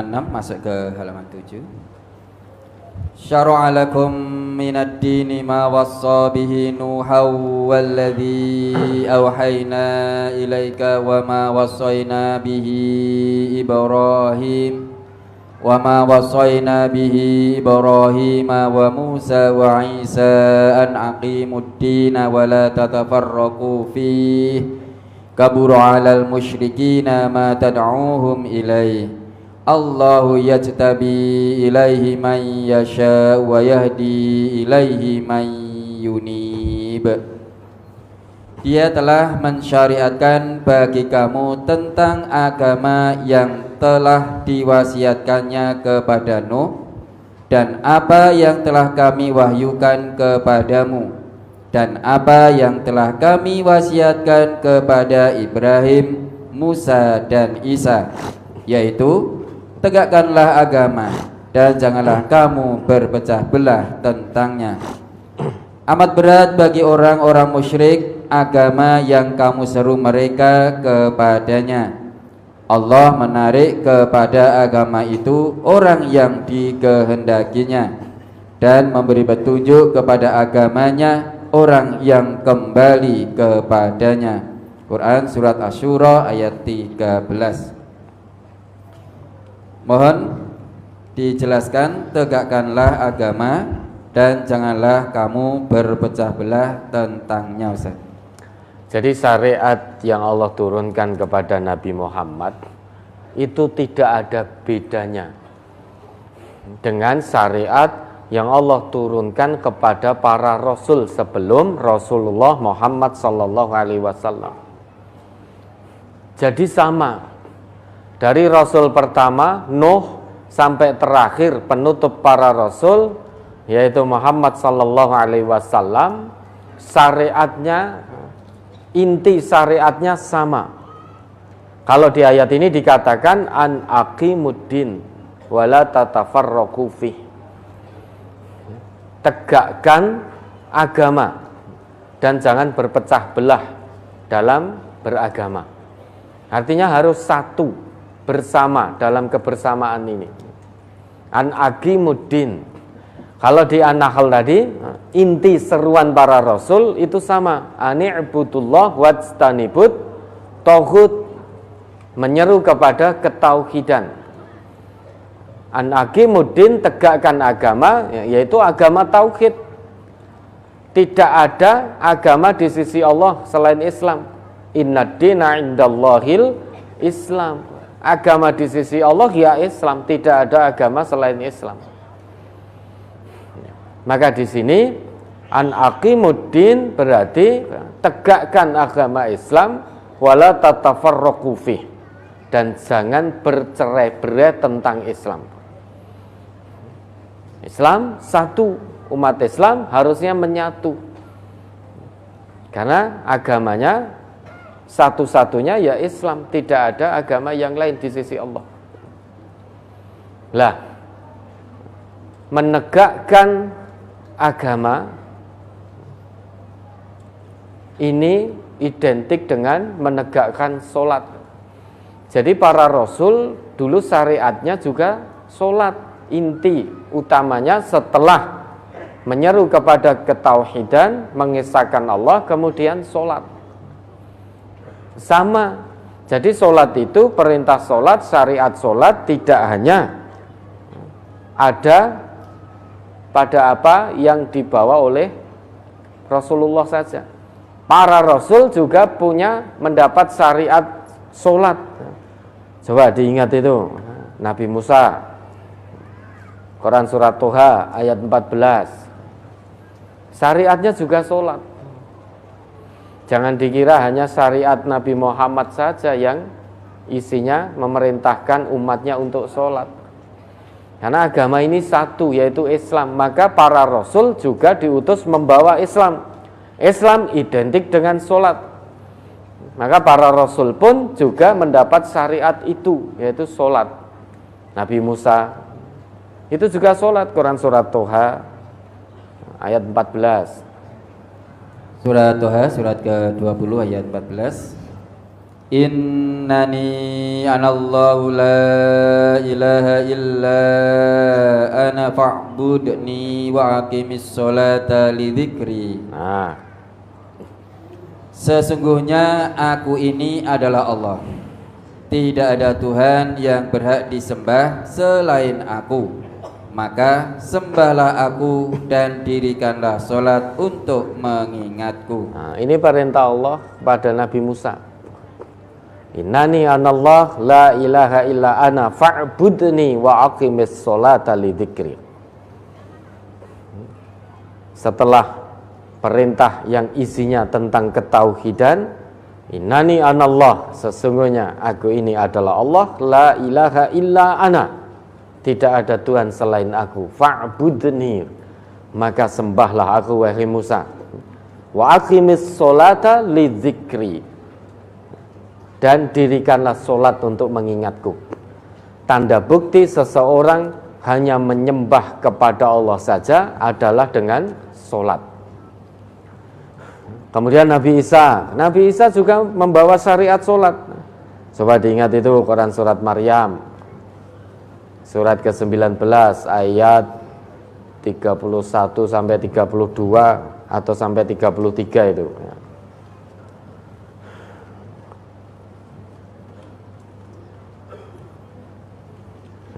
halaman 6 masuk ke halaman 7. Syara'a lakum minad dini ma wassa bihi Nuhan walladzi awhayna ilaika wa ma wassayna bihi Ibrahim wa Musa wa Isa an aqimud dina wa la tatafarraqu fihi kabura 'alal musyrikina ma tad'uuhum ilaih. Allahu yajtabi ilaihi man yasha wa yahdi ilaihi man yunib. Dia telah mensyariatkan bagi kamu tentang agama yang telah diwasiatkannya kepada Nuh dan apa yang telah kami wahyukan kepadamu dan apa yang telah kami wasiatkan kepada Ibrahim, Musa dan Isa, yaitu tegakkanlah agama dan janganlah kamu berpecah belah tentangnya. Amat berat bagi orang-orang musyrik agama yang kamu seru mereka kepadanya. Allah menarik kepada agama itu orang yang dikehendakinya dan memberi petunjuk kepada agamanya orang yang kembali kepadanya. Quran Surat Asy-Syura ayat 13. Mohon dijelaskan, tegakkanlah agama dan janganlah kamu berpecah belah tentangnya, Ustaz. Jadi syariat yang Allah turunkan kepada Nabi Muhammad itu tidak ada bedanya dengan syariat yang Allah turunkan kepada para rasul sebelum Rasulullah Muhammad SAW. Jadi sama. Dari Rasul pertama Nuh sampai terakhir penutup para Rasul yaitu Muhammad sallallahu alaihi wasallam, syariatnya, inti syariatnya sama. Kalau di ayat ini dikatakan an aqimuddin wala tatafarraqu fih, tegakkan agama dan jangan berpecah belah dalam beragama. Artinya harus satu, bersama dalam kebersamaan ini. An aqimuddin. Kalau di An-Nahl tadi inti seruan para rasul itu sama. Ani'budullah wajtanibut taghut, menyeru kepada ketauhidan. An aqimuddin, tegakkan agama, yaitu agama tauhid. Tidak ada agama di sisi Allah selain Islam. Innad dina indallahil Islam. Agama di sisi Allah ya Islam, tidak ada agama selain Islam. Maka di sini an aqimuddin berarti tegakkan agama Islam wala tatafarraqu fih, dan jangan bercerai-berai tentang Islam. Islam satu, umat Islam harusnya menyatu. Karena agamanya satu-satunya ya Islam, tidak ada agama yang lain di sisi Allah. Lah, menegakkan agama ini identik dengan menegakkan sholat. Jadi para rasul dulu syariatnya juga sholat. Inti utamanya setelah menyeru kepada ketauhidan, mengesahkan Allah, kemudian sholat. Sama. Jadi sholat itu, perintah sholat, syariat sholat tidak hanya ada pada apa yang dibawa oleh Rasulullah saja. Para rasul juga punya mendapat syariat sholat. Coba diingat itu Nabi Musa, Quran Surat Toha ayat 14. Syariatnya juga sholat. Jangan dikira hanya syariat Nabi Muhammad saja yang isinya memerintahkan umatnya untuk sholat. Karena agama ini satu, yaitu Islam. Maka para rasul juga diutus membawa Islam. Islam identik dengan sholat. Maka para rasul pun juga mendapat syariat itu, yaitu sholat. Nabi Musa itu juga sholat. Quran Surat Toha ayat 14. Surat Toha, surat ke-20 ayat 14. Innani anallahu la ilaha illa ana fa'budni wa aqimis sholata li dzikri. Nah, sesungguhnya aku ini adalah Allah. Tidak ada Tuhan yang berhak disembah selain aku. Maka sembahlah aku dan dirikanlah sholat untuk mengingatku. nah, ini perintah Allah pada Nabi Musa. Innani anallah la ilaha illa ana fa'budni wa aqimis sholata li dzikri. Setelah perintah yang isinya tentang ketauhidan, innani anallah, sesungguhnya aku ini adalah Allah, la ilaha illa ana, tidak ada Tuhan selain aku, fa'budni, maka sembahlah aku wahai Musa, wa aqimis sholata li dzikri, dan dirikanlah solat untuk mengingatku. Tanda bukti seseorang hanya menyembah kepada Allah saja adalah dengan solat. Kemudian Nabi Isa juga membawa syariat solat. Coba diingat itu Quran surat Maryam, surat ke-19 ayat 31 sampai 32 atau sampai 33 itu.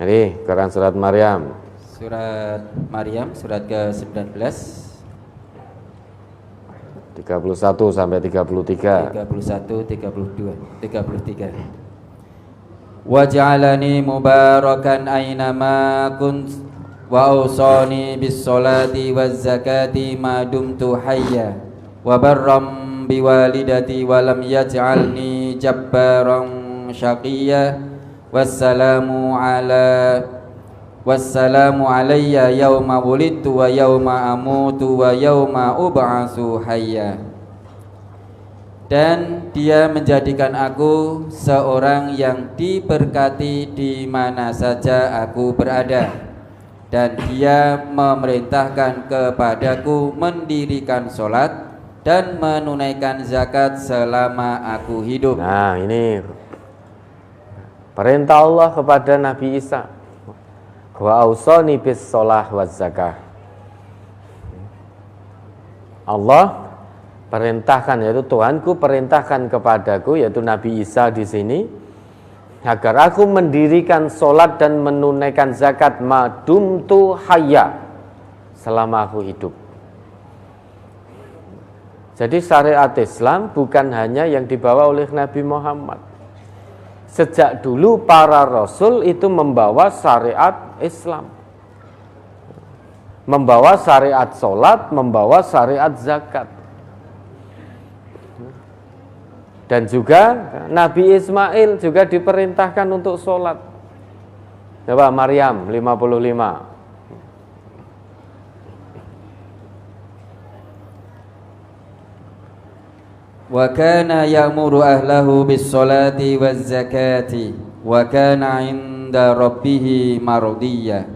Jadi Quran surat Maryam. Surat Maryam surat ke-19 31 sampai 33. 31, 32, 33. Waj'alani mubarakan aynama kunt wa awsani bis salati waz zakati ma dumtu hayya wa barram biwalidati wa lam yaj'alni jabbaran syaqiyya. Wassalamu alayya yawma wulidtu wa yawma amutu wa yawma ub'atsu hayya. Dan dia menjadikan aku seorang yang diberkati di mana saja aku berada, dan dia memerintahkan kepadaku mendirikan sholat dan menunaikan zakat selama aku hidup. Nah, ini perintah Allah kepada Nabi Isa. Wa ausani bis shalah waz zakah. Allah perintahkan, yaitu Tuhanku perintahkan kepadaku, yaitu Nabi Isa di sini, agar aku mendirikan solat dan menunaikan zakat madumtu hayya, selama aku hidup. Jadi syariat Islam bukan hanya yang dibawa oleh Nabi Muhammad. Sejak dulu para rasul itu membawa syariat Islam, membawa syariat solat, membawa syariat zakat. Dan juga Nabi Ismail juga diperintahkan untuk solat. Coba Maryam 55. Wa kana ya'muru ahlahu bis salati waz zakati wa kana 'inda rabbih mardiyya.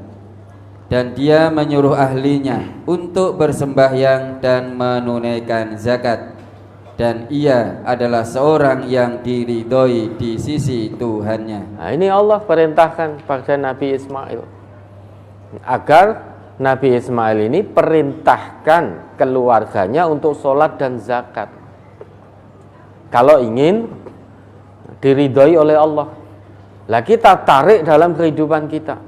Dan dia menyuruh ahlinya untuk bersembahyang dan menunaikan zakat, dan ia adalah seorang yang diridhoi di sisi Tuhannya. Nah, ini Allah perintahkan pada Nabi Ismail agar Nabi Ismail ini perintahkan keluarganya untuk sholat dan zakat kalau ingin diridhoi oleh Allah. Lah kita tarik dalam kehidupan kita.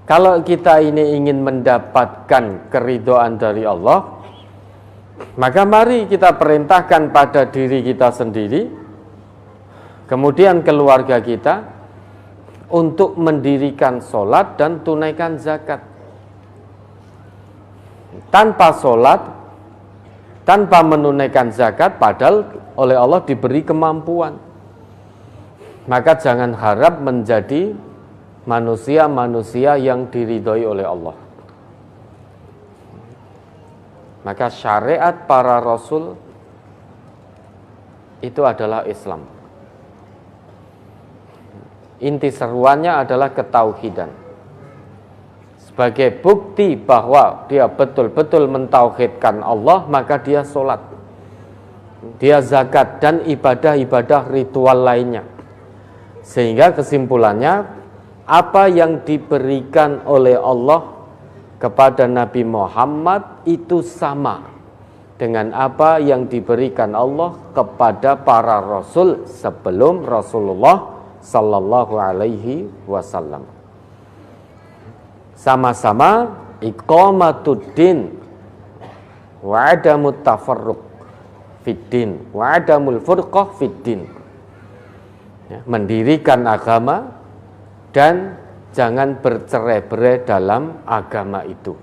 Kalau kita ini ingin mendapatkan keridhaan dari Allah, maka mari kita perintahkan pada diri kita sendiri, kemudian keluarga kita, untuk mendirikan sholat dan tunaikan zakat. Tanpa sholat, tanpa menunaikan zakat, padahal oleh Allah diberi kemampuan, maka jangan harap menjadi manusia-manusia yang diridhoi oleh Allah. Maka syariat para rasul itu adalah Islam. Inti seruannya adalah ketauhidan. Sebagai bukti bahwa dia betul-betul mentauhidkan Allah, maka dia sholat. dia zakat dan ibadah-ibadah ritual lainnya. Sehingga kesimpulannya, apa yang diberikan oleh Allah kepada Nabi Muhammad itu sama dengan apa yang diberikan Allah kepada para rasul sebelum Rasulullah sallallahu alaihi wasallam. Sama-sama iqamatuddin wa adamut tafarruq fiddin wa adamul furqah fiddin. Ya, mendirikan agama dan jangan bercerai-berai dalam agama itu.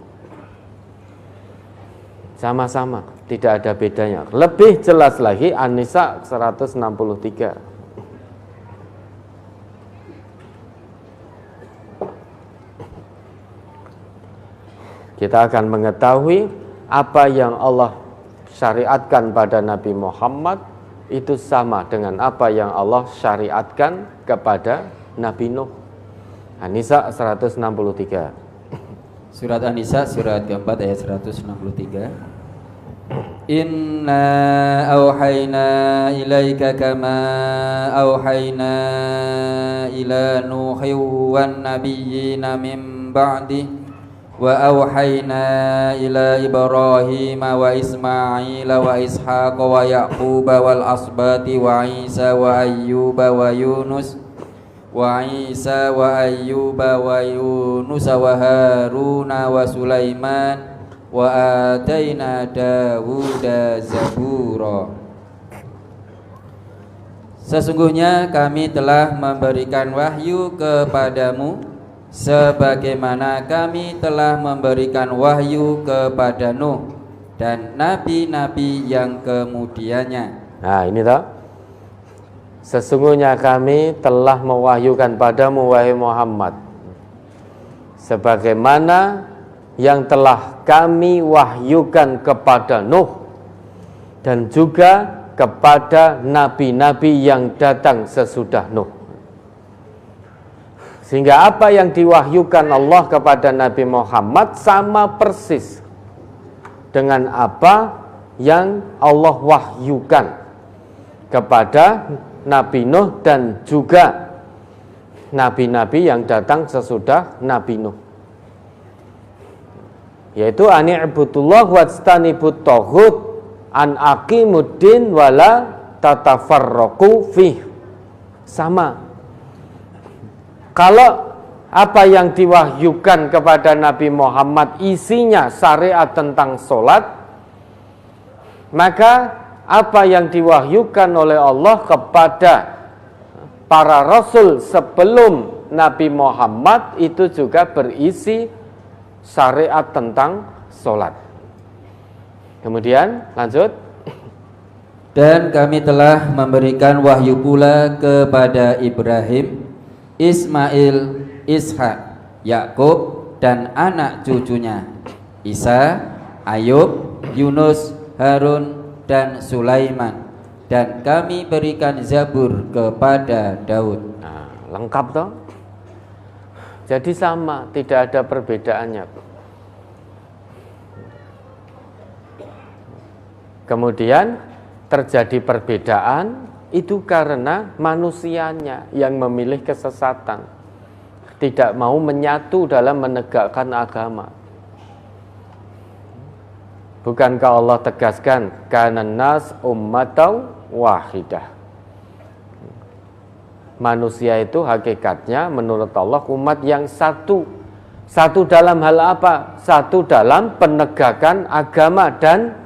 Sama-sama, tidak ada bedanya. Lebih jelas lagi An-Nisa 163. Kita akan mengetahui apa yang Allah syariatkan pada Nabi Muhammad itu sama dengan apa yang Allah syariatkan kepada Nabi Nuh. An-Nisa 163. Surat An-Nisa surat keempat ayat 163. Inna auhayna ilaika kama auhayna ila Nuhin wan nabiyyina min ba'di wa auhayna ila Ibrahim wa Ismail wa Ishaq wa Yaqub wal asbati wa Isa wa Ayyub wa Yunus wa Isa wa Ayyub wa Yunus wa Haruna wa Sulaiman wa ataina Dawuda zabura. Sesungguhnya kami telah memberikan wahyu kepadamu sebagaimana kami telah memberikan wahyu kepada Nuh dan nabi-nabi yang kemudiannya. Nah, ini toh. Sesungguhnya kami telah mewahyukan padamu wahai Muhammad sebagaimana yang telah kami wahyukan kepada Nuh dan juga kepada nabi-nabi yang datang sesudah Nuh. Sehingga apa yang diwahyukan Allah kepada Nabi Muhammad sama persis dengan apa yang Allah wahyukan kepada Nabi Nuh dan juga nabi-nabi yang datang sesudah Nabi Nuh. Yaitu ani'budullah wajtanibut taghut an aqimuddin wala tatafarraqu fih. Sama. Kalau apa yang diwahyukan kepada Nabi Muhammad isinya syariat tentang sholat, maka apa yang diwahyukan oleh Allah kepada para rasul sebelum Nabi Muhammad itu juga berisi syariat tentang sholat. Kemudian lanjut. Dan kami telah memberikan wahyu pula kepada Ibrahim, Ismail, Ishak, Yakub dan anak cucunya, Isa, Ayub, Yunus, Harun dan Sulaiman, dan kami berikan Zabur kepada Daud. Nah, lengkap toh? Jadi sama, tidak ada perbedaannya. Kemudian terjadi perbedaan itu karena manusianya yang memilih kesesatan, tidak mau menyatu dalam menegakkan agama. Bukankah Allah tegaskan kanan nas ummatau wahidah? Manusia itu hakikatnya menurut Allah umat yang satu. Satu dalam hal apa? Satu dalam penegakan agama dan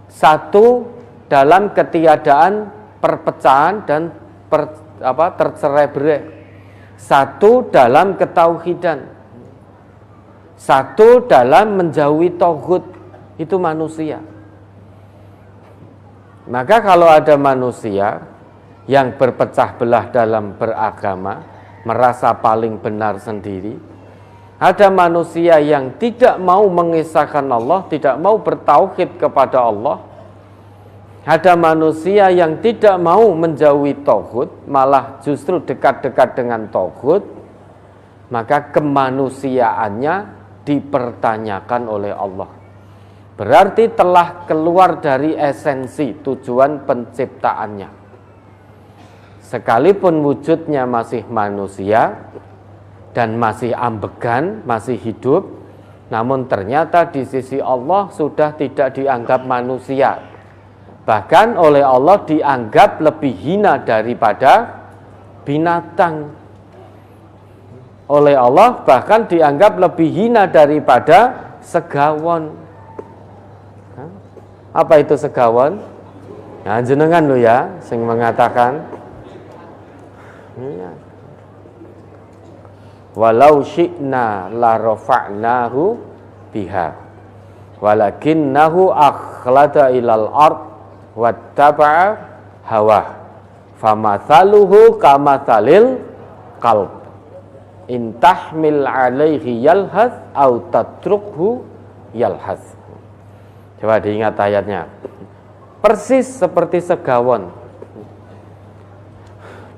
satu dalam ketiadaan perpecahan dan tercerai-berai. Satu dalam ketauhidan. Satu dalam menjauhi tauhid. Itu manusia. Maka kalau ada manusia yang berpecah belah dalam beragama, merasa paling benar sendiri, ada manusia yang tidak mau mengisahkan Allah, tidak mau bertauhid kepada Allah, ada manusia yang tidak mau menjauhi tauhid, malah justru dekat-dekat dengan tauhid, maka kemanusiaannya dipertanyakan oleh Allah. berarti telah keluar dari esensi tujuan penciptaannya. Sekalipun wujudnya masih manusia dan masih ambegan, masih hidup, namun ternyata di sisi Allah sudah tidak dianggap manusia. Bahkan oleh Allah dianggap lebih hina daripada binatang. Oleh Allah bahkan dianggap lebih hina daripada segawon. Apa itu segawon? Nah, jenengan lo ya, sing mengatakan walau syi'na la rafa'nahu biha walakinnahu akhlada ilal ard wattaba'a hawa famathaluhu kamathalil qalb in tahmil alaihi yalhaz au tatrukhu yalhaz. Coba diingat ayatnya. Persis seperti segawon.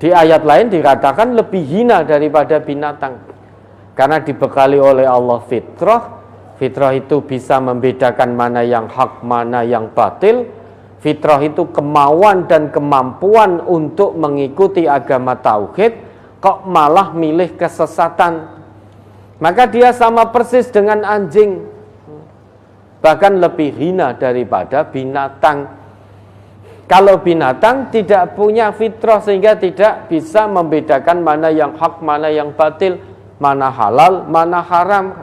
Di ayat lain dikatakan lebih hina daripada binatang. Karena dibekali oleh Allah fitrah. Fitrah itu bisa membedakan mana yang hak, mana yang batil. Fitrah itu kemauan dan kemampuan untuk mengikuti agama tauhid. Kok malah milih kesesatan. Maka dia sama persis dengan anjing. Bahkan lebih hina daripada binatang. Kalau binatang tidak punya fitrah sehingga tidak bisa membedakan mana yang hak, mana yang batil, mana halal, mana haram.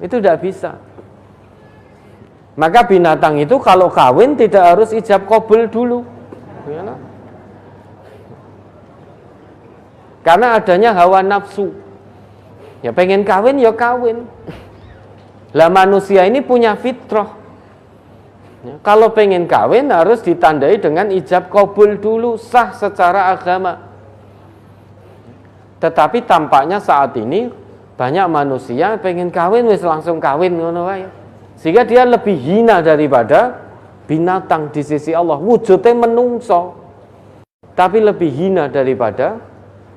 Itu tidak bisa. Maka binatang itu kalau kawin tidak harus ijab qabul dulu. Karena adanya hawa nafsu. Ya pengen kawin ya kawin. Lah manusia ini punya fitrah. Ya, kalau pengen kawin harus ditandai dengan ijab qabul dulu, sah secara agama. Tetapi tampaknya saat ini banyak manusia pengen kawin wis langsung kawin ngono wae. Sehingga dia lebih hina daripada binatang di sisi Allah. Wujudnya menungso, tapi lebih hina daripada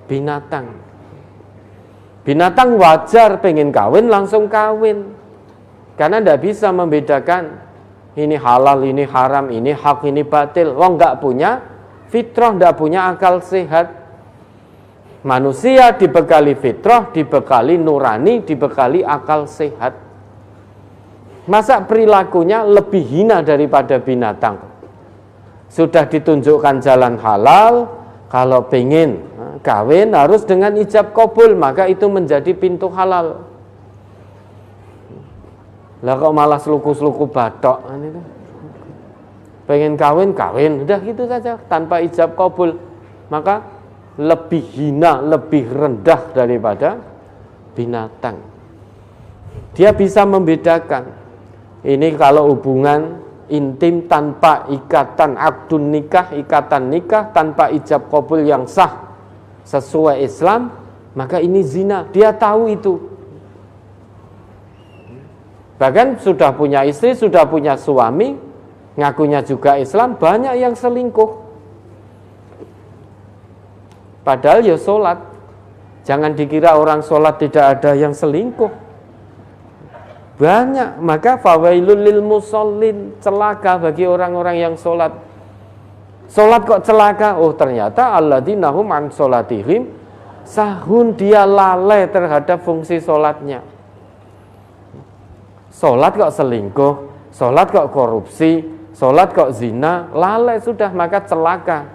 binatang. Binatang wajar pengen kawin langsung kawin. Karena tidak bisa membedakan ini halal, ini haram, ini hak, ini batil. Wong nggak punya fitrah, nggak punya akal sehat. Manusia dibekali fitrah, dibekali nurani, dibekali akal sehat. Masa perilakunya lebih hina daripada binatang? Sudah ditunjukkan jalan halal, kalau pengen kawin harus dengan ijab qabul, maka itu menjadi pintu halal. Lah kok malah seluku-seluku batok itu. Pengen kawin, udah gitu saja tanpa ijab qabul. Maka lebih hina, lebih rendah daripada binatang. Dia bisa membedakan. Ini kalau hubungan intim tanpa ikatan akdun nikah, ikatan nikah tanpa ijab qabul yang sah sesuai Islam, maka ini zina. Dia tahu itu. Bahkan sudah punya istri, sudah punya suami, ngakunya juga Islam, banyak yang selingkuh. Padahal ya sholat. Jangan dikira orang sholat tidak ada yang selingkuh. Banyak. Maka fawailul lil musallin, celaka bagi orang-orang yang sholat. Sholat kok celaka? Oh ternyata alladzina hum an sholatihim sahun, dia lalai terhadap fungsi sholatnya. Sholat kok selingkuh, sholat kok korupsi, sholat kok zina, lalai sudah, maka celaka.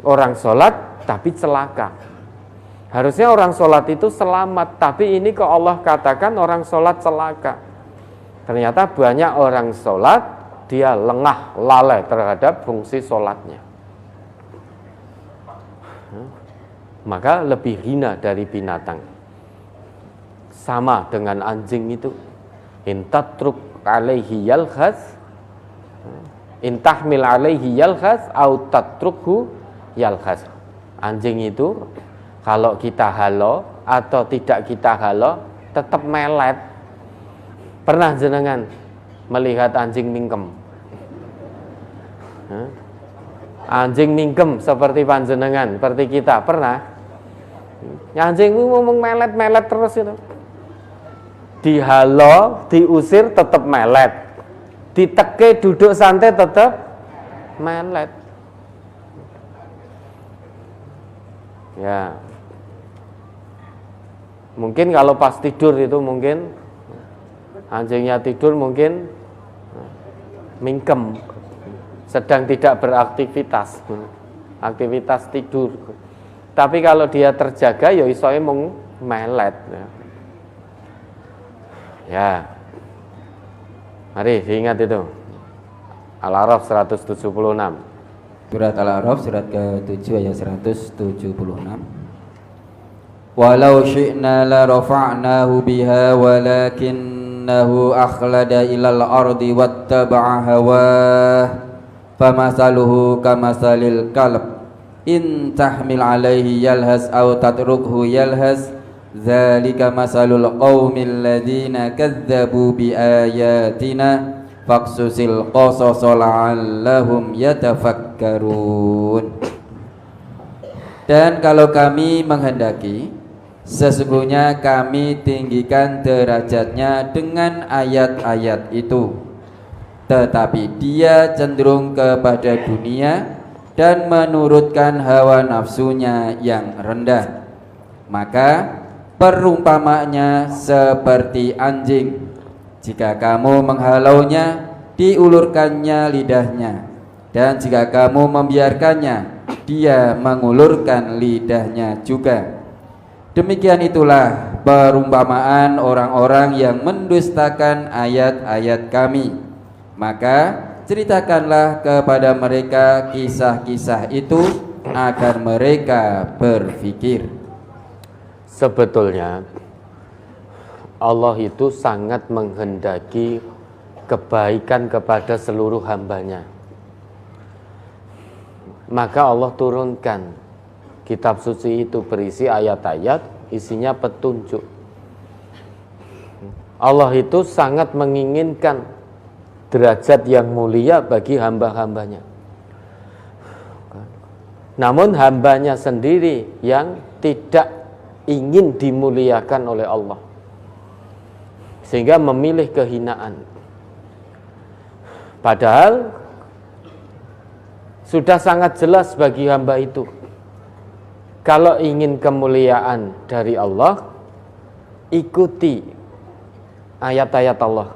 Orang sholat tapi celaka. Harusnya orang sholat itu selamat, tapi ini kok Allah katakan orang sholat celaka. Ternyata banyak orang sholat, dia lengah, lalai terhadap fungsi sholatnya. Maka lebih hina dari binatang. Sama dengan anjing itu. Intatruk alaihi yalhaz, intahmil alaihi yalhaz, au tatrukhu yalhaz. Anjing itu kalau kita halo atau tidak kita halo tetap melet. Pernah jenengan melihat anjing mingkem? Anjing mingkem seperti panjenengan, seperti kita pernah? Anjing itu ngomong melet terus itu. Dihalo, diusir tetap melet. diteke duduk santai tetap melet. Ya. Mungkin kalau pas tidur itu mungkin anjingnya tidur mungkin mingkem, sedang tidak beraktivitas, aktivitas tidur. Tapi kalau dia terjaga ya isoe mung melet. Ya. Mari diingat itu. Al-A'raf 176. Surat Al-A'raf surat ke-7 ayat 176. Walau syi'na la rafa'nahu biha walakinnahu akhlada ilal ardi wattaba'a hawah famasaluhu kamasalil kalb in tahmil alaihi yalhas aw tatrukhu yalhas dzalika masalul qaumil ladzina kadzdzabu biayatina faqsusil qasasa la'allahum yatafakkarun. Dan kalau kami menghendaki, sesungguhnya kami tinggikan derajatnya dengan ayat-ayat itu, tetapi dia cenderung kepada dunia dan menurutkan hawa nafsunya yang rendah. Maka perumpamaannya seperti anjing, jika kamu menghalaunya, diulurkannya lidahnya, dan jika kamu membiarkannya, dia mengulurkan lidahnya juga. Demikian itulah perumpamaan orang-orang yang mendustakan ayat-ayat kami. Maka ceritakanlah kepada mereka kisah-kisah itu agar mereka berpikir. Sebetulnya Allah itu sangat menghendaki kebaikan kepada seluruh hambanya. Maka Allah turunkan kitab suci itu berisi ayat-ayat, isinya petunjuk. Allah itu sangat menginginkan derajat yang mulia bagi hamba-hambanya. Namun hambanya sendiri yang tidak ingin dimuliakan oleh Allah, sehingga memilih kehinaan. Padahal sudah sangat jelas bagi hamba itu, kalau ingin kemuliaan dari Allah, ikuti ayat-ayat Allah,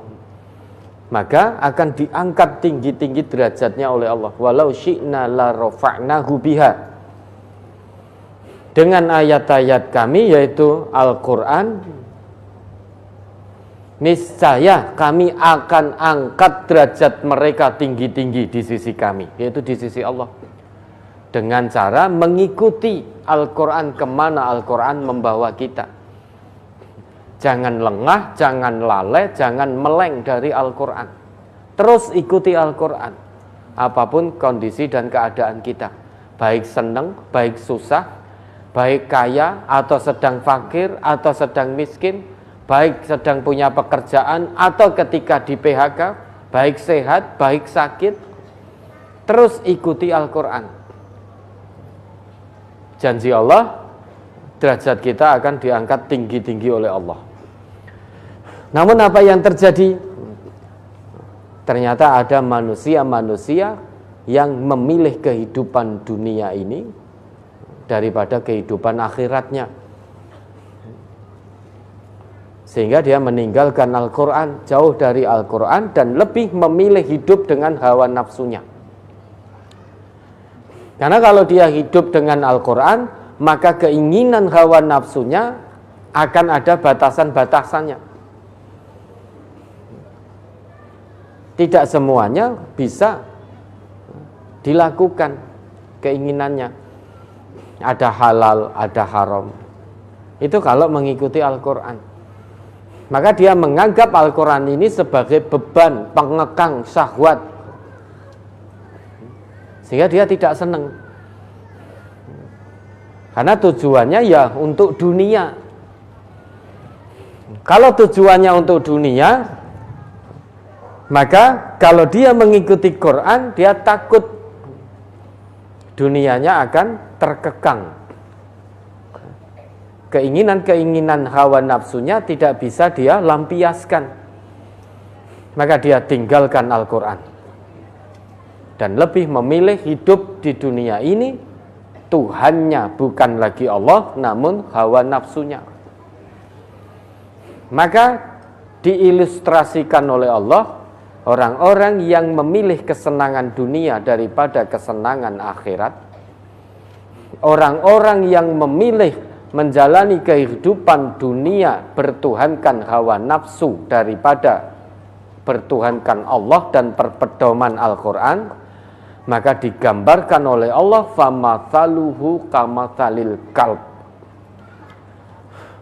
maka akan diangkat tinggi-tinggi derajatnya oleh Allah. Walau syi'na la rafa'nahu biha, dengan ayat-ayat kami yaitu Al-Quran, niscaya kami akan angkat derajat mereka tinggi-tinggi di sisi kami, yaitu di sisi Allah, dengan cara mengikuti Al-Quran kemana Al-Quran membawa kita. Jangan lengah, jangan lalai, jangan meleng dari Al-Quran. Terus ikuti Al-Quran, apapun kondisi dan keadaan kita, baik senang, baik susah, baik kaya atau sedang fakir atau sedang miskin, baik sedang punya pekerjaan atau ketika di PHK, baik sehat, baik sakit, terus ikuti Al-Quran. Janji Allah, derajat kita akan diangkat tinggi-tinggi oleh Allah. Namun apa yang terjadi? Ternyata ada manusia-manusia yang memilih kehidupan dunia ini daripada kehidupan akhiratnya, sehingga dia meninggalkan Al-Quran, jauh dari Al-Quran, dan lebih memilih hidup dengan hawa nafsunya. Karena kalau dia hidup dengan Al-Quran, maka keinginan hawa nafsunya akan ada batasan-batasannya. Tidak semuanya bisa dilakukan keinginannya. Ada halal, ada haram. Itu kalau mengikuti Al-Quran. Maka dia menganggap Al-Quran ini sebagai beban pengekang syahwat, sehingga dia tidak senang. Karena tujuannya ya untuk dunia. Kalau tujuannya untuk dunia, maka kalau dia mengikuti Quran, dia takut dunianya akan terkekang. Keinginan-keinginan hawa nafsunya tidak bisa dia lampiaskan. maka dia tinggalkan Al-Quran dan lebih memilih hidup di dunia ini Tuhannya bukan lagi Allah, namun hawa nafsunya. Maka diilustrasikan oleh Allah orang-orang yang memilih kesenangan dunia daripada kesenangan akhirat, orang-orang yang memilih menjalani kehidupan dunia bertuhankan hawa nafsu daripada bertuhankan Allah dan perpedoman Al-Quran, maka digambarkan oleh Allah famathaluhu kamathalil kalb.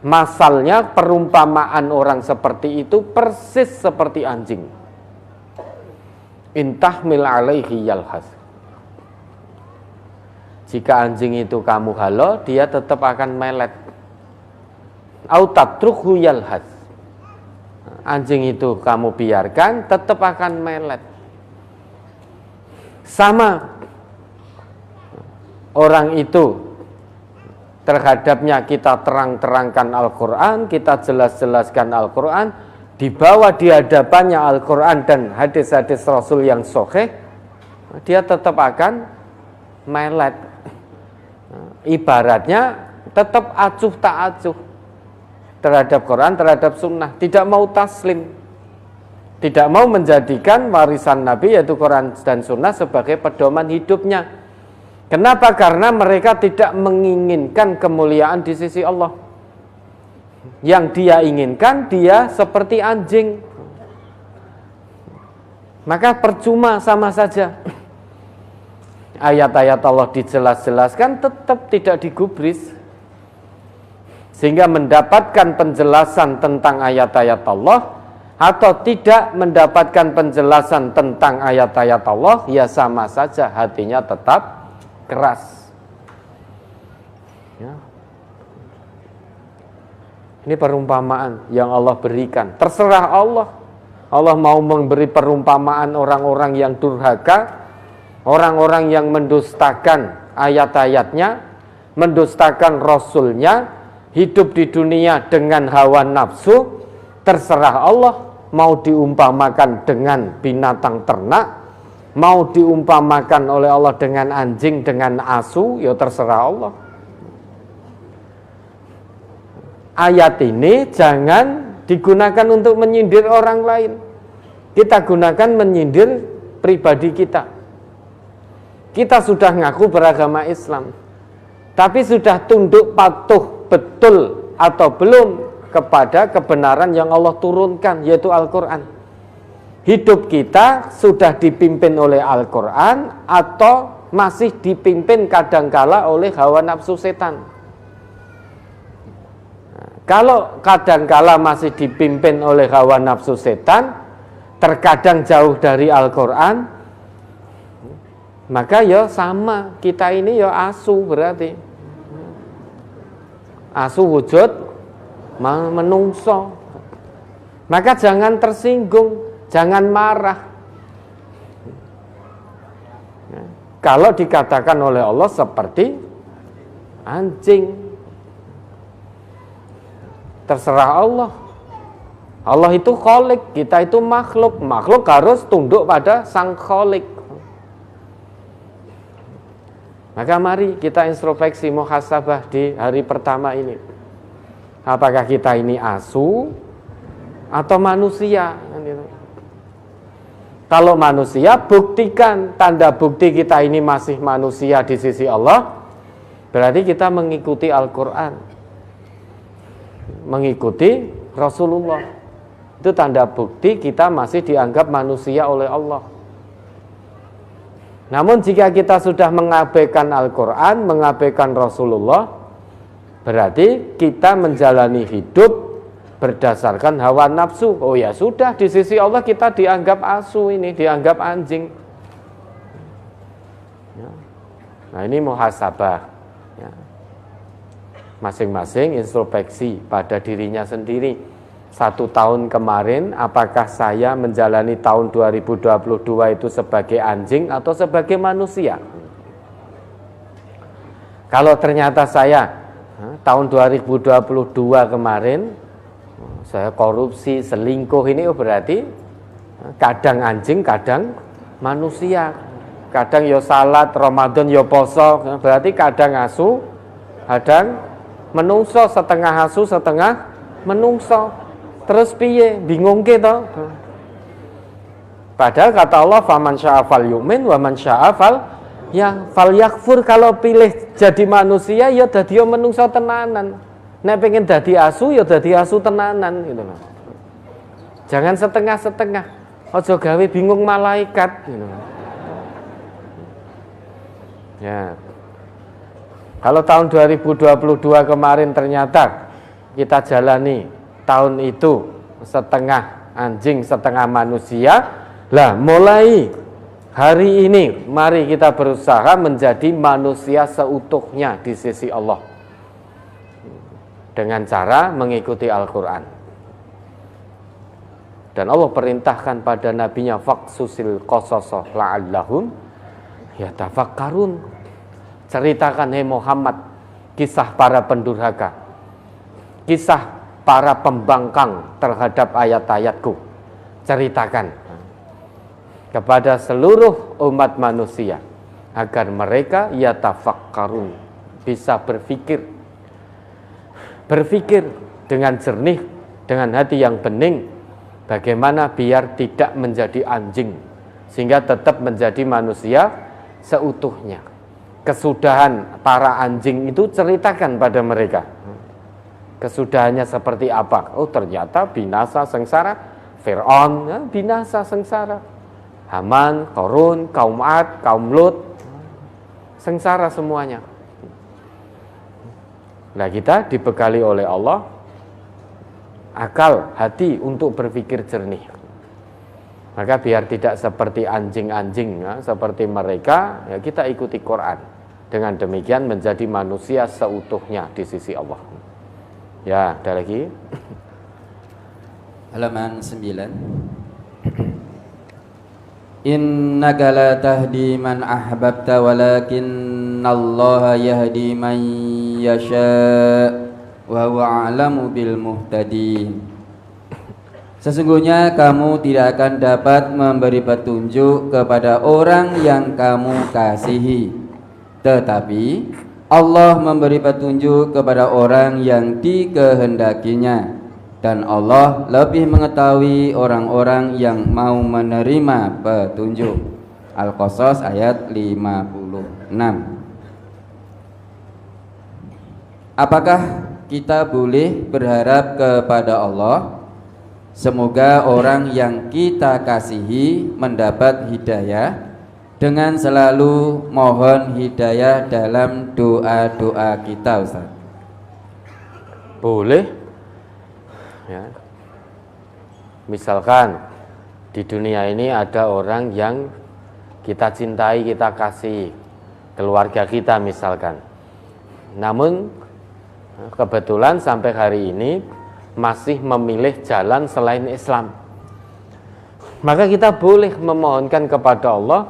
Masalnya, perumpamaan orang seperti itu persis seperti anjing. Intahmil alaihi yalhas. Jika anjing itu kamu halau, dia tetap akan melet. Au tatrukhu yalhas. Anjing itu kamu biarkan, tetap akan melet. Sama orang itu terhadapnya kita terang-terangkan Al-Quran, kita jelas-jelaskan Al-Quran, dibawa di hadapannya Al-Quran dan hadis-hadis Rasul yang sahih, dia tetap akan melet. Ibaratnya tetap acuh tak acuh terhadap Quran, terhadap sunnah, tidak mau taslim, tidak mau menjadikan warisan Nabi yaitu Quran dan sunnah sebagai pedoman hidupnya. Kenapa? Karena mereka tidak menginginkan kemuliaan di sisi Allah. Yang dia inginkan, dia seperti anjing. Maka percuma, sama saja. Ayat-ayat Allah dijelas-jelaskan, tetap tidak digubris. Sehingga mendapatkan penjelasan tentang ayat-ayat Allah, atau tidak mendapatkan penjelasan tentang ayat-ayat Allah, ya sama saja, hatinya tetap keras. Ya. Ini perumpamaan yang Allah berikan. Terserah Allah. Allah mau memberi perumpamaan orang-orang yang durhaka, orang-orang yang mendustakan ayat-ayatnya, mendustakan Rasulnya, hidup di dunia dengan hawa nafsu. Terserah Allah. Mau diumpamakan dengan binatang ternak, mau diumpamakan oleh Allah dengan anjing, dengan asu, ya terserah Allah. Ayat ini jangan digunakan untuk menyindir orang lain. Kita gunakan menyindir pribadi kita. Kita sudah ngaku beragama Islam, tapi sudah tunduk patuh betul atau belum kepada kebenaran yang Allah turunkan, yaitu Al-Quran. Hidup kita sudah dipimpin oleh Al-Quran atau masih dipimpin kadangkala oleh hawa nafsu setan. Kalau kadangkala masih dipimpin oleh hawa nafsu setan, terkadang jauh dari Al-Quran, maka ya sama, kita ini ya asu berarti. Asu wujud menungso. Maka jangan tersinggung, jangan marah. Kalau dikatakan oleh Allah seperti anjing, terserah Allah. Allah itu kholik, kita itu makhluk. Makhluk harus tunduk pada sang kholik. Maka mari kita introspeksi, muhasabah di hari pertama ini. Apakah kita ini asu atau manusia? Kalau manusia, buktikan tanda bukti kita ini masih manusia di sisi Allah. Berarti kita mengikuti Al-Quran, mengikuti Rasulullah. Itu tanda bukti kita masih dianggap manusia oleh Allah. Namun jika kita sudah mengabaikan Al-Quran, mengabaikan Rasulullah, berarti kita menjalani hidup berdasarkan hawa nafsu. Oh ya sudah, di sisi Allah kita dianggap asu, ini dianggap anjing. Ya. Nah ini muhasabah. Ya. Masing-masing introspeksi pada dirinya sendiri. 1 tahun kemarin, apakah saya menjalani tahun 2022 itu sebagai anjing atau sebagai manusia? Kalau ternyata saya tahun 2022 kemarin saya korupsi, selingkuh, ini berarti Kadang anjing, kadang manusia. Kadang yo salat, Ramadan yo poso, berarti kadang asu, kadang menungso, setengah asu, setengah menungso. Terus piye? Bingung to. Padahal kata Allah, faman syaa'a falyu'min wa man syaa'a falyakfur. Kalau pilih jadi manusia ya dadi menungso tenanan. Nek pengen dadi asu ya dadi asu tenanan gitu loh. Jangan setengah-setengah. Aja gawe bingung malaikat gitu loh. Ya. Kalau tahun 2022 kemarin ternyata kita jalani tahun itu setengah anjing, setengah manusia. Lah, mulai hari ini mari kita berusaha menjadi manusia seutuhnya di sisi Allah dengan cara mengikuti Al-Qur'an. Dan Allah perintahkan pada nabinya faqsusil qasasa la'allahum yatafakkarun. Ceritakan hai Muhammad kisah para pendurhaka, kisah para pembangkang terhadap ayat-ayatku. Ceritakan kepada seluruh umat manusia agar mereka yatafakkarun, bisa berpikir dengan jernih, dengan hati yang bening, bagaimana biar tidak menjadi anjing sehingga tetap menjadi manusia seutuhnya. Kesudahan para anjing itu ceritakan pada mereka. Kesudahannya seperti apa? Oh, ternyata binasa sengsara. Fir'aun binasa sengsara. Haman, Qarun, kaum Ad, kaum Lut, sengsara semuanya. Nah, kita dibekali oleh Allah akal, hati untuk berpikir jernih. Maka biar tidak seperti anjing-anjing ya, seperti mereka, ya kita ikuti Quran. Dengan demikian menjadi manusia seutuhnya di sisi Allah. Ya, ada lagi. Halaman 9. Innaka la tahdi man ahbabta walakinnallaha yahdi man yasha wa huwa a'lamu bil muhtadin. Sesungguhnya kamu tidak akan dapat memberi petunjuk kepada orang yang kamu kasihi, tetapi Allah memberi petunjuk kepada orang yang dikehendakinya, dan Allah lebih mengetahui orang-orang yang mau menerima petunjuk. Al-Qasas ayat 56. Apakah kita boleh berharap kepada Allah semoga orang yang kita kasihi mendapat hidayah dengan selalu mohon hidayah dalam doa-doa kita, Ustaz? Boleh ya. Misalkan di dunia ini ada orang yang kita cintai, kita kasih, keluarga kita misalkan. Namun kebetulan sampai hari ini masih memilih jalan selain Islam. Maka kita boleh memohonkan kepada Allah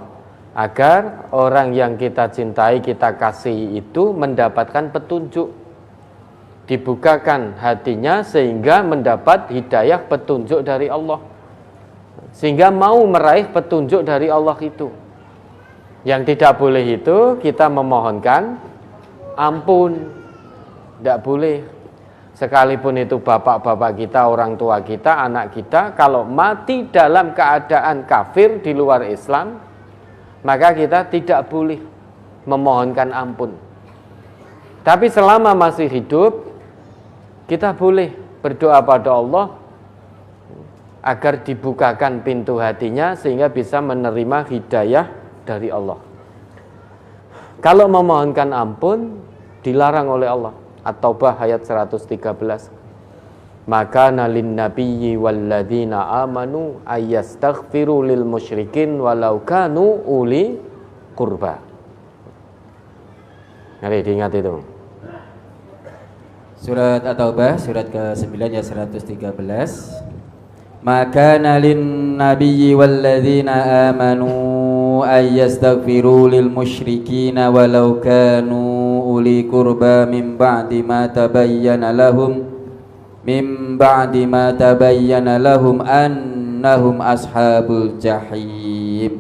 agar orang yang kita cintai, kita kasih itu mendapatkan petunjuk, dibukakan hatinya sehingga mendapat hidayah petunjuk dari Allah, sehingga mau meraih petunjuk dari Allah itu. Yang tidak boleh itu kita memohonkan ampun, tidak boleh. Sekalipun itu bapak-bapak kita, orang tua kita, anak kita, kalau mati dalam keadaan kafir di luar Islam, maka kita tidak boleh memohonkan ampun. Tapi selama masih hidup, kita boleh berdoa pada Allah agar dibukakan pintu hatinya sehingga bisa menerima hidayah dari Allah. Kalau memohonkan ampun dilarang oleh Allah. At-Taubah ayat 113. Maka nalin nabiyyi walladzina amanu ayastaghfiru lil musyrikin walau kanu uli qurba. Mari diingat itu. Surat At-Taubah surat ke-9 ayat 113. Maka nalin nabiyyi walladzina amanu ayastaghfiru lil musyrikin walau kanu uli qurba min ba'di ma tabayyana lahum annahum innahum ashabul jahim.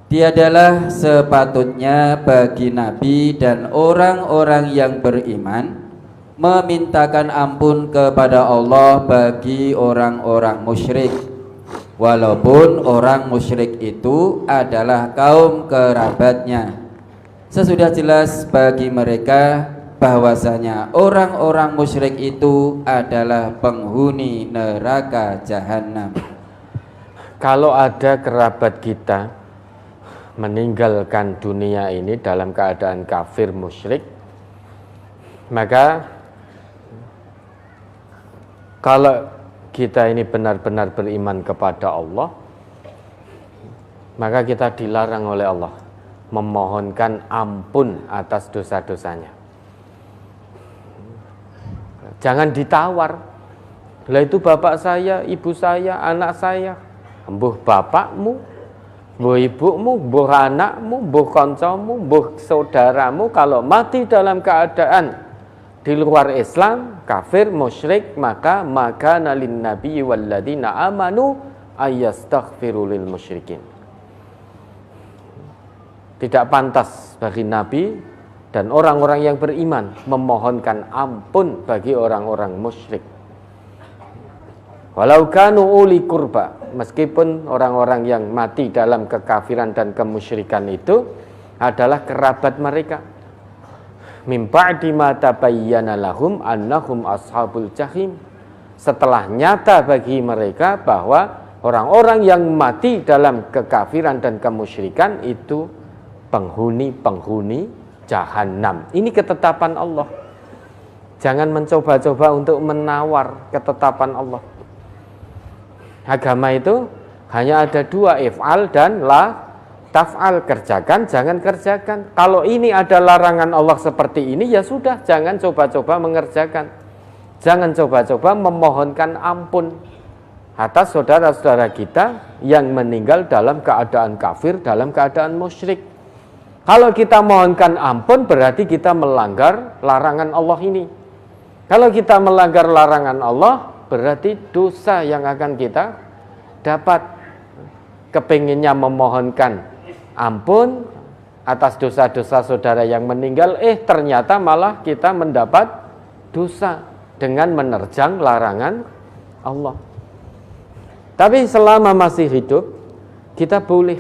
Tiadalah sepatutnya bagi Nabi dan orang-orang yang beriman memintakan ampun kepada Allah bagi orang-orang musyrik, walaupun orang musyrik itu adalah kaum kerabatnya. Sesudah jelas bagi mereka bahwasanya orang-orang musyrik itu adalah penghuni neraka jahanam. Kalau ada kerabat kita meninggalkan dunia ini dalam keadaan kafir musyrik, maka kalau kita ini benar-benar beriman kepada Allah, maka kita dilarang oleh Allah memohonkan ampun atas dosa-dosanya. Jangan ditawar. Lah itu bapak saya, ibu saya, anak saya. Mbuh bapakmu, mbuh ibumu, mbuh anakmu, mbuh kancamu, mbuh saudaramu kalau mati dalam keadaan di luar Islam, kafir, musyrik, maka nalin nabi walladzina amanu ayastaghfiru lil musyrikin. Tidak pantas bagi Nabi dan orang-orang yang beriman memohonkan ampun bagi orang-orang musyrik. Walau kanu uli kurba, meskipun orang-orang yang mati dalam kekafiran dan kemusyrikan itu adalah kerabat mereka. Min ba'di ma tabayyana lahum annahum ashabul jahim. Setelah nyata bagi mereka bahwa orang-orang yang mati dalam kekafiran dan kemusyrikan itu penghuni jahanam. Ini ketetapan Allah. Jangan mencoba-coba untuk menawar ketetapan Allah. Agama itu hanya ada dua, if'al dan la taf'al. Kerjakan, jangan kerjakan. Kalau ini ada larangan Allah seperti ini, ya sudah, jangan coba-coba mengerjakan. Jangan coba-coba memohonkan ampun atas saudara-saudara kita yang meninggal dalam keadaan kafir, dalam keadaan musyrik. Kalau kita mohonkan ampun berarti kita melanggar larangan Allah ini. Kalau kita melanggar larangan Allah berarti dosa yang akan kita dapat. Kepinginnya memohonkan ampun atas dosa-dosa saudara yang meninggal, ternyata malah kita mendapat dosa dengan menerjang larangan Allah. Tapi selama masih hidup kita boleh,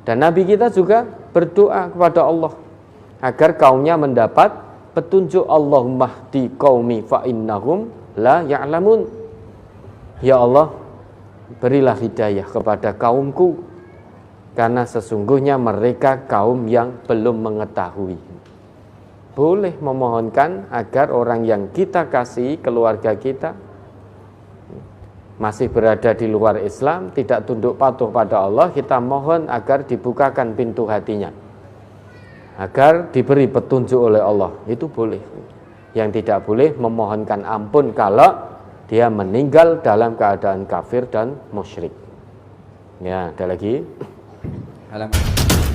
dan Nabi kita juga berdoa kepada Allah agar kaumnya mendapat petunjuk. Allahumma hdi qaumi fa innahum la ya'lamun. Ya Allah, berilah hidayah kepada kaumku karena sesungguhnya mereka kaum yang belum mengetahui. Boleh memohonkan agar orang yang kita kasihi, keluarga kita, masih berada di luar Islam, tidak tunduk patuh pada Allah, kita mohon agar dibukakan pintu hatinya, agar diberi petunjuk oleh Allah. Itu boleh. Yang tidak boleh memohonkan ampun kalau dia meninggal dalam keadaan kafir dan musyrik. Ya, ada lagi. Halaman